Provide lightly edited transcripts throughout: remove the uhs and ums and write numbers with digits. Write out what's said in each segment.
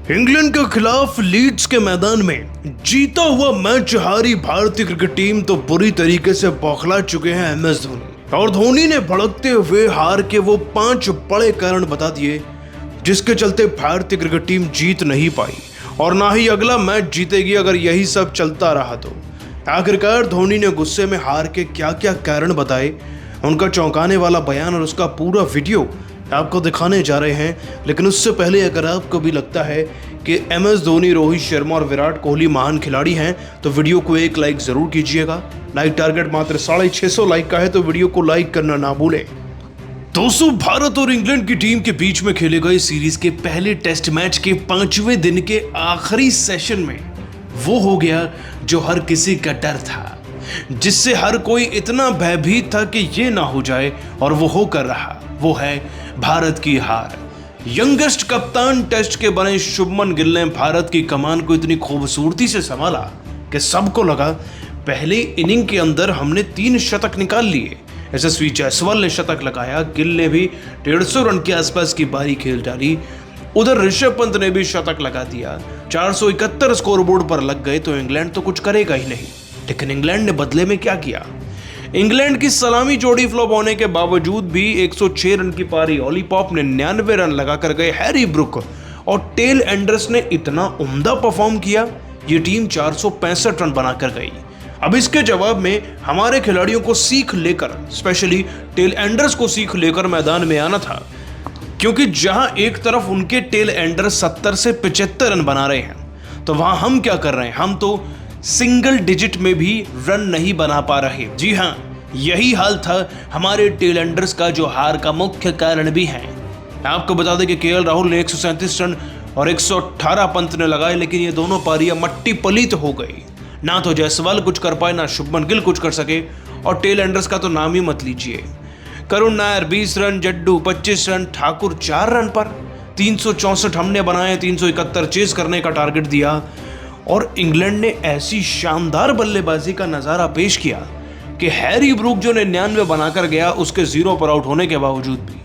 England के खिलाफ Leeds के मैदान में जीता हुआ मैच हारी भारतीय क्रिकेट टीम तो बुरी तरीके से बौखला चुके हैं एम एस धोनी। और धोनी ने भड़कते हुए हार के वो 5 बड़े कारण बता दिए जिसके चलते भारतीय क्रिकेट टीम जीत नहीं पाई और ना ही अगला मैच जीतेगी अगर यही सब चलता रहा तो। आखिरकार धोनी ने गुस्से में हार के क्या क्या कारण बताए, उनका चौंकाने वाला बयान और उसका पूरा वीडियो आपको दिखाने जा रहे हैं। लेकिन उससे पहले अगर आपको भी लगता है कि एम एस धोनी, रोहित शर्मा और विराट कोहली महान खिलाड़ी हैं तो वीडियो को एक लाइक जरूर कीजिएगा। लाइक टारगेट मात्र 650 लाइक का है तो वीडियो को लाइक करना ना भूलें। दोस्तों, भारत और इंग्लैंड की टीम के बीच में खेले गए सीरीज के पहले टेस्ट मैच के 5वें दिन के आखिरी सेशन में वो हो गया जो हर किसी का डर था, जिससे हर कोई इतना भयभीत था कि ये ना हो जाए और वो होकर रहा। वो है भारत की हार। यंगेस्ट कप्तान टेस्ट के बने शुभमन गिल ने भारत की कमान को इतनी खूबसूरती से संभाला कि सबको लगा पहले इनिंग के अंदर हमने 3 शतक निकाल लिए। यशस्वी जायसवाल ने शतक लगाया, गिल ने भी 150 रन के आसपास की पारी खेल डाली। उधर ऋषभ पंत ने भी शतक लगा दिया। 471 स्कोरबोर्ड पर लग गए तो इंग्लैंड तो कुछ करेगा ही नहीं। लेकिन इंग्लैंड ने बदले में क्या किया? इंग्लैंड की सलामी जोड़ी फ्लॉप होने के बावजूद भी 106 रन की पारी ऑली पॉप ने 99 रन लगाकर गए। हैरी ब्रुक और टेल एंडर्स ने इतना उम्दा परफॉर्म किया, ये टीम 465 रन बनाकर गई। अब इसके जवाब में हमारे खिलाड़ियों को सीख लेकर, स्पेशली टेल एंडर्स को सीख लेकर मैदान में आना था, क्योंकि जहां एक तरफ उनके टेल एंडर्स 70 से 75 रन बना रहे हैं तो वहां हम क्या कर रहे हैं? हम तो सिंगल डिजिट में भी रन नहीं बना पा रहे। जी हाँ, यही हाल था हमारे टेल एंडर्स का, जो हार का मुख्य कारण भी है। आपको बता दें कि केएल राहुल ने 137 रन और 118 पंत ने लगाए, लेकिन ये दोनों पारियां मट्टी पलीत हो गई। ना तो जायसवाल कुछ कर पाए, ना शुभमन गिल कुछ कर सके, और टेल एंडर्स का तो नाम ही मत लीजिए। Karun Nair 20 run, Jaddu 25 run, Thakur 4 run पर 364 हमने बनाए, 371 चेस करने का टारगेट दिया। और इंग्लैंड ने ऐसी शानदार बल्लेबाजी का नजारा पेश किया कि हैरी ब्रूक जो 99 बनाकर गया उसके 0 पर आउट होने के बावजूद भी,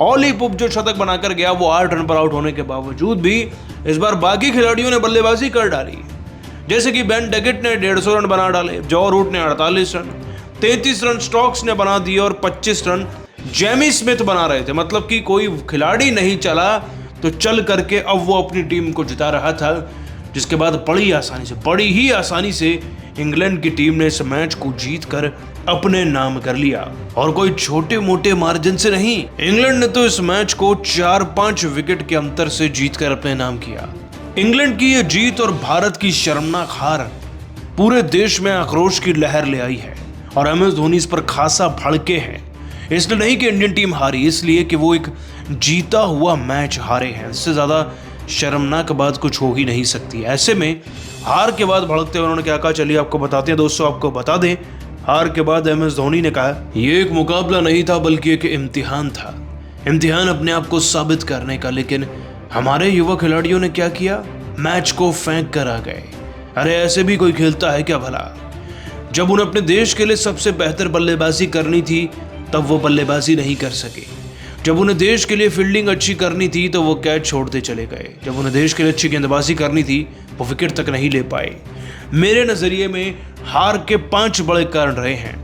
ऑली पॉप जो शतक बनाकर गया वो 8 रन पर आउट होने के बावजूद भी, इस बार बाकी खिलाड़ियों ने बल्लेबाजी कर डाली। जैसे कि बेन डगेट ने 150 रन बना डाले, जॉ रूट ने 48 रन, 33 रन स्टोक्स ने बना दिए और 25 रन जेमी स्मिथ बना रहे थे। मतलब कि कोई खिलाड़ी नहीं चला तो चल करके अब वो अपनी टीम को जिता रहा था, जिसके बाद बड़ी ही आसानी से इंग्लैंड की टीम ने इस मैच को जीतकर अपने नाम कर लिया। और कोई छोटे मोटे मार्जिन से नहीं, इंग्लैंड ने तो इस मैच को 4-5 विकेट के अंतर से जीतकर अपने नाम किया। इंग्लैंड की यह जीत और भारत की शर्मनाक हार पूरे देश में आक्रोश की लहर ले आई है और एम एस धोनी इस पर खासा भड़के हैं। इसलिए नहीं कि इंडियन टीम हारी, इसलिए कि वो एक जीता हुआ मैच हारे हैं। इससे ज्यादा शर्मनाक बात कुछ हो ही नहीं सकती। ऐसे में हार के बाद भड़कते उन्होंने क्या कहा, चलिए आपको बताते हैं। दोस्तों, आपको बता दें, हार के बाद एम एस धोनी ने कहा, यह एक मुकाबला नहीं था बल्कि एक इम्तिहान था। इम्तिहान अपने आप को साबित करने का। लेकिन हमारे युवा खिलाड़ियों ने क्या किया? मैच को फेंक कर आ गए। अरे ऐसे भी कोई खेलता है क्या भला? जब उन्हें अपने देश के लिए सबसे बेहतर बल्लेबाजी करनी थी तब वो बल्लेबाजी नहीं कर सके। जब उन्हें देश के लिए फील्डिंग अच्छी करनी थी तो वो कैच छोड़ते चले गए। जब उन्हें देश के लिए अच्छी गेंदबाजी करनी थी वो विकेट तक नहीं ले पाए। मेरे नजरिए में हार के 5 बड़े कारण रहे हैं।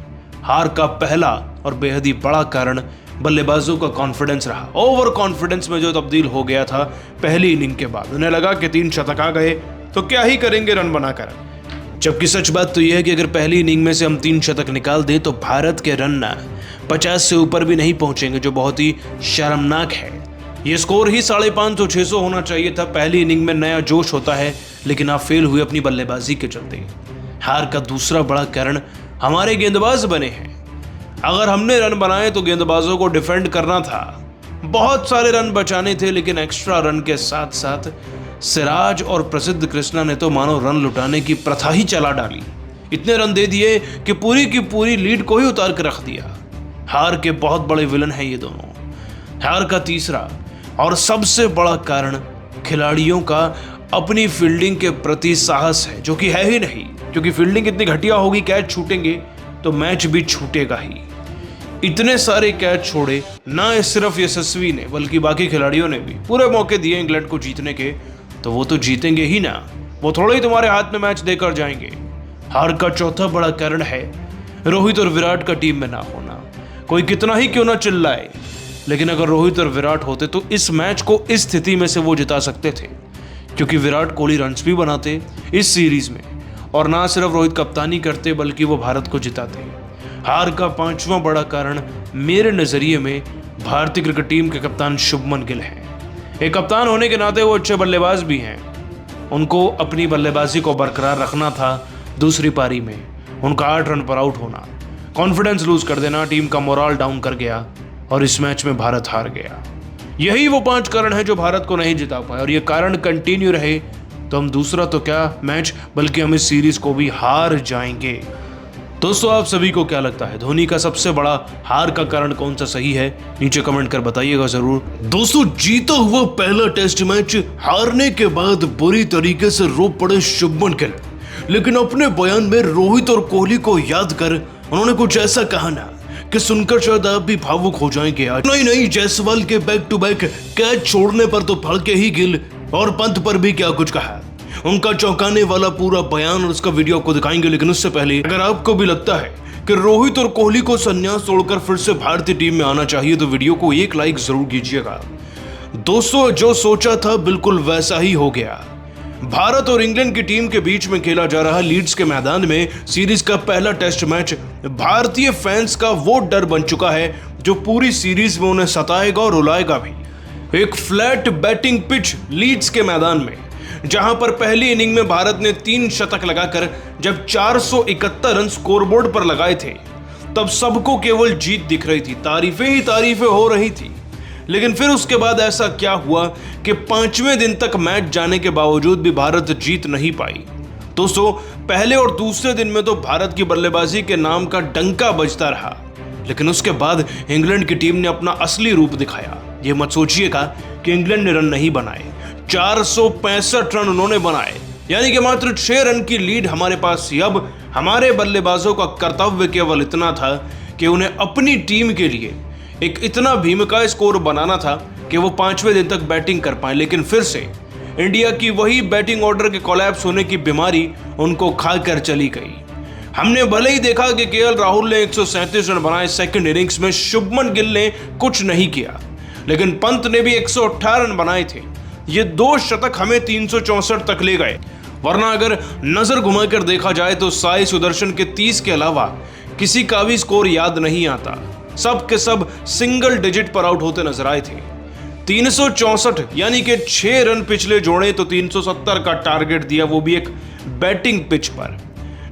हार का पहला और बेहद ही बड़ा कारण बल्लेबाजों का कॉन्फिडेंस रहा। ओवर कॉन्फिडेंस में जो तब्दील हो गया था पहली इनिंग के बाद। उन्हें लगा कि 3 शतक आ गए तो क्या ही करेंगे रन बनाकर। जबकि सच बात तो यह है कि अगर पहली इनिंग में से हम 3 शतक निकाल दें तो भारत के रन 50 से ऊपर भी नहीं पहुंचेंगे, जो बहुत ही शर्मनाक है। ये स्कोर ही 550-600 होना चाहिए था। पहली इनिंग में नया जोश होता है, लेकिन आप फेल हुए अपनी बल्लेबाजी के चलते। हार का दूसरा बड़ा कारण हमारे गेंदबाज बने हैं। अगर हमने रन बनाए तो गेंदबाजों को डिफेंड करना था, बहुत सारे रन बचाने थे, लेकिन एक्स्ट्रा रन के साथ साथ सिराज और प्रसिद्ध कृष्णा ने तो मानो रन लुटाने की प्रथा ही चला डाली। इतने रन दे दिए कि पूरी की पूरी लीड को ही उतार कर रख दिया। हार के बहुत बड़े विलन हैं ये दोनों। हार का तीसरा और सबसे बड़ा कारण खिलाड़ियों का अपनी फील्डिंग के प्रति साहस है, जो कि है ही नहीं। क्योंकि फील्डिंग इतनी घटिया होगी, कैच छूटेंगे तो मैच भी छूटेगा ही। इतने सारे कैच छोड़े ना सिर्फ यशस्वी ने बल्कि बाकी खिलाड़ियों ने भी पूरे मौके दिए इंग्लैंड को जीतने के। तो वो तो जीतेंगे ही ना, वो थोड़ा ही तुम्हारे हाथ में मैच देकर जाएंगे। हार का चौथा बड़ा कारण है रोहित और विराट का टीम में ना होना। कोई कितना ही क्यों ना चिल्लाए, लेकिन अगर रोहित और विराट होते तो इस मैच को इस स्थिति में से वो जिता सकते थे, क्योंकि विराट कोहली रन्स भी बनाते इस सीरीज में, और ना सिर्फ रोहित कप्तानी करते बल्कि वो भारत को जिताते। हार का पांचवां बड़ा कारण मेरे नजरिए में भारतीय क्रिकेट टीम के कप्तान शुभमन गिल हैं। एक कप्तान होने के नाते वो अच्छे बल्लेबाज भी हैं। उनको अपनी बल्लेबाजी को बरकरार रखना था। दूसरी पारी में उनका 8 रन पर आउट होना, कॉन्फिडेंस लूज कर देना, टीम का मोराल डाउन कर गया और इस मैच में भारत हार गया। यही वो 5 कारण है जो भारत को नहीं जिता पाए, और ये कारण कंटिन्यू रहे तो हम दूसरा तो क्या मैच बल्कि हम इस सीरीज को भी हार जाएंगे। दोस्तों, आप सभी को क्या लगता है, धोनी का सबसे बड़ा हार का कारण कौन सा सही है? नीचे कमेंट कर बताइएगा जरूर। दोस्तों, जीता हुआ पहला टेस्ट मैच हारने के बाद बुरी तरीके से रो पड़े शुभमन गिल, लेकिन अपने बयान में रोहित और कोहली को याद कर उन्होंने कुछ ऐसा कहा ना कि सुनकर शायद आप भी भावुक हो जाएंगे। आज नहीं, जायसवाल के बैक टू बैक कैच छोड़ने पर तो भड़के ही गिल, और पंत पर भी क्या कुछ कहा। उनका चौंकाने वाला पूरा बयान और उसका वीडियो आपको दिखाएंगे, लेकिन उससे पहले अगर आपको भी लगता है कि रोहित और कोहली को संन्यास छोड़कर फिर से भारतीय टीम में आना चाहिए तो वीडियो को एक लाइक जरूर कीजिएगा। दोस्तों, जो सोचा था बिल्कुल वैसा ही हो गया। भारत और इंग्लैंड की टीम के बीच में खेला जा रहा लीड्स के मैदान में सीरीज का पहला टेस्ट मैच भारतीय फैंस का वो डर बन चुका है जो पूरी सीरीज में उन्हें सताएगा और रुलाएगा भी। एक फ्लैट बैटिंग पिच लीड्स के मैदान में, जहां पर पहली इनिंग में भारत ने 3 शतक लगाकर जब 471 रन स्कोरबोर्ड पर लगाए थे, तब सबको केवल जीत दिख रही थी, तारीफें ही तारीफें हो रही थी। लेकिन फिर उसके बाद ऐसा क्या हुआ कि 5वें दिन तक मैच जाने के बावजूद भी भारत जीत नहीं पाई। दोस्तों, पहले और दूसरे दिन में तो भारत की बल्लेबाजी के नाम का डंका बजता रहा, लेकिन उसके बाद इंग्लैंड की टीम ने अपना असली रूप दिखाया। ये मत सोचिएगा कि इंग्लैंड ने रन नहीं बनाए, 465 रन उन्होंने बनाए, यानी कि मात्र 6 रन की लीड हमारे पास थी। अब हमारे बल्लेबाजों का कर्तव्य केवल इतना था कि उन्हें अपनी टीम के लिए एक इतना भीमकाय स्कोर बनाना था कि वो 5वें दिन तक बैटिंग कर पाए। लेकिन फिर से इंडिया की वही बैटिंग ऑर्डर के कोलैप्स होने की बीमारी उनको खाकर चली गई। हमने भले ही देखा कि केएल राहुल ने 137 रन बनाए सेकंड इनिंग्स में, शुभमन गिल ने कुछ नहीं किया, लेकिन पंत ने भी 118 रन बनाए थे। ये 2 शतक हमें 364 तक ले गए, वरना अगर नजर घुमाकर देखा जाए तो साई सुदर्शन के 30 के अलावा किसी का भी स्कोर याद नहीं आता। सब के सब सिंगल डिजिट पर आउट होते नजर आए थे। 364 यानी कि 6 रन पिछले जोड़े तो 370 का टारगेट दिया, वो भी एक बैटिंग पिच पर।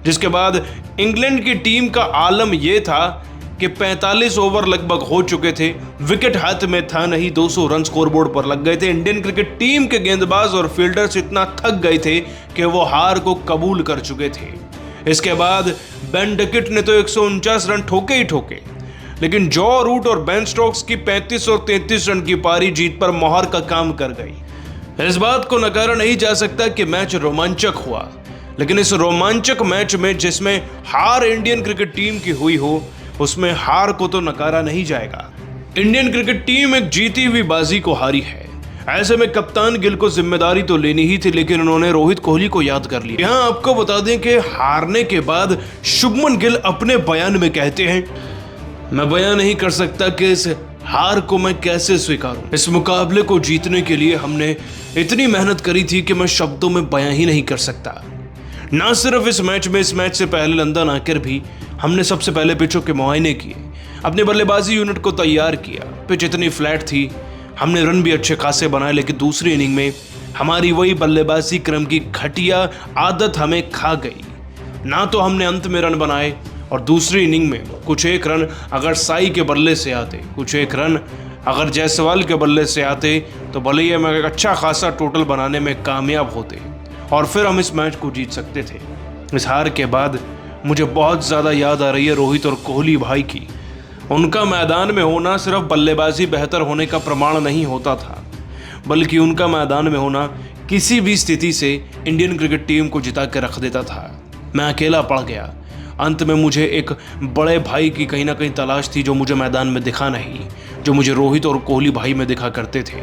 जिसके बाद इंग्लैंड की टीम का आलम यह था कि 45 ओवर लगभग हो चुके थे, विकेट हाथ में था नहीं, 200 रन स्कोरबोर्ड पर लग गए थे। इंडियन क्रिकेट टीम के गेंदबाज और फील्डर्स इतना थक गए थे कि वो हार को कबूल कर चुके थे। इसके बाद बेन डकेट ने तो 149 रन ठोके ही ठोके, लेकिन जॉ रूट और बेन स्टोक्स की 35 और 33 रन की पारी जीत पर मोहर का काम कर गई। इस बात को नकारा नहीं जा सकता कि मैच रोमांचक हुआ, लेकिन इस रोमांचक मैच में जिसमें हार इंडियन क्रिकेट टीम की हुई हो, उसमें हार को तो नकारा नहीं जाएगा। इंडियन क्रिकेट टीम एक जीती हुई बाजी को हारी है। ऐसे में कप्तान गिल को जिम्मेदारी तो लेनी ही थी, लेकिन उन्होंने रोहित कोहली को याद कर लिया। यहां आपको बता दें कि हारने के बाद शुभमन गिल अपने बयान में कहते हैं, मैं बयान नहीं कर सकता कि इस हार को मैं कैसे स्वीकारूं। इस मुकाबले को जीतने के लिए हमने इतनी मेहनत करी थी कि मैं शब्दों में बयान ही नहीं कर सकता। ना सिर्फ इस मैच से पहले लंदन आकर भी हमने सबसे पहले पिचों के मुआयने किए, अपने बल्लेबाजी यूनिट को तैयार किया। पिच इतनी फ्लैट थी, हमने रन भी अच्छे खासे बनाए, लेकिन दूसरी इनिंग में हमारी वही बल्लेबाजी क्रम की घटिया आदत हमें खा गई। ना तो हमने अंत में रन बनाए, और दूसरी इनिंग में कुछ एक रन अगर साई के बल्ले से आते, कुछ एक रन अगर जायसवाल के बल्ले से आते, तो भले ही हम एक अच्छा खासा टोटल बनाने में कामयाब होते और फिर हम इस मैच को जीत सकते थे। इस हार के बाद मुझे बहुत ज़्यादा याद आ रही है रोहित और कोहली भाई की। उनका मैदान में होना सिर्फ बल्लेबाजी बेहतर होने का प्रमाण नहीं होता था, बल्कि उनका मैदान में होना किसी भी स्थिति से इंडियन क्रिकेट टीम को जिता के रख देता था। मैं अकेला पड़ गया। अंत में मुझे एक बड़े भाई की कहीं ना कहीं तलाश थी, जो मुझे मैदान में दिखा नहीं, जो मुझे रोहित और कोहली भाई में दिखा करते थे।